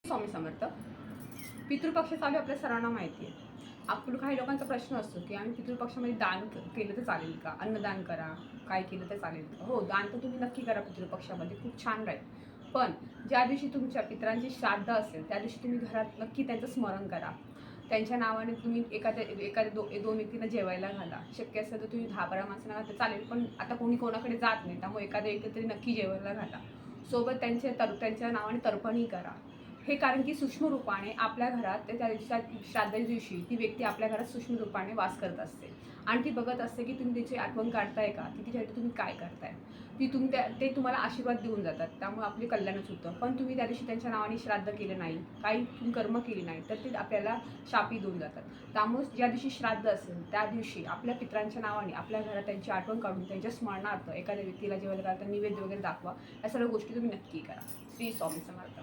स्वामी समर्थ. पितृपक्ष चालू आपल्या सर्वांना माहिती आहे. आपण काही लोकांचा प्रश्न असतो की आम्ही पितृपक्षामध्ये दान केलं तर चालेल का? अन्नदान करा, काय केलं तर चालेल का? हो, दान तर तुम्ही नक्की करा पितृपक्षामध्ये, खूप छान राहील. पण ज्या दिवशी तुमच्या पितरांची श्राद्ध असेल त्या दिवशी तुम्ही घरात नक्की त्यांचं स्मरण करा. त्यांच्या नावाने तुम्ही एखाद्या दोन व्यक्तींना जेवायला घाला. शक्य असेल तर तुम्ही 10-12 माणसांना घातलं चालेल, पण आता कोणी कोणाकडे जात नाही, त्यामुळे एखाद्या व्यक्ती तरी नक्की जेवायला घाला. सोबत त्यांच्या नावाने तर्पणही करा. हे कारण की सूक्ष्म रूपाने आपल्या घरात त्या श्राद्धाच्या दिवशी ती व्यक्ती आपल्या घरात सूक्ष्म रूपाने वास करत असते आणि ती बघत असते की तुम्ही त्याची आठवण काढताय का, की तिच्यासाठी तुम्ही काय करताय. ते तुम्हाला आशीर्वाद देऊन जातात, त्यामुळे आपले कल्याणच होतं. पण तुम्ही त्या दिवशी त्यांच्या नावाने श्राद्ध केलं नाही, काही तुम्ही कर्म केली नाही, तर ते आपल्याला शापी देऊन जातात. त्यामुळे ज्या दिवशी श्राद्ध असेल त्या दिवशी आपल्या पितरांच्या नावाने आपल्या घरात त्यांची आठवण काढून त्यांच्या स्मरणार्थ एखाद्या व्यक्तीला जेवायला घालता, निवेद्य वगैरे दाखवा. या सर्व गोष्टी तुम्ही नक्की करा. श्री स्वामी समर्थ.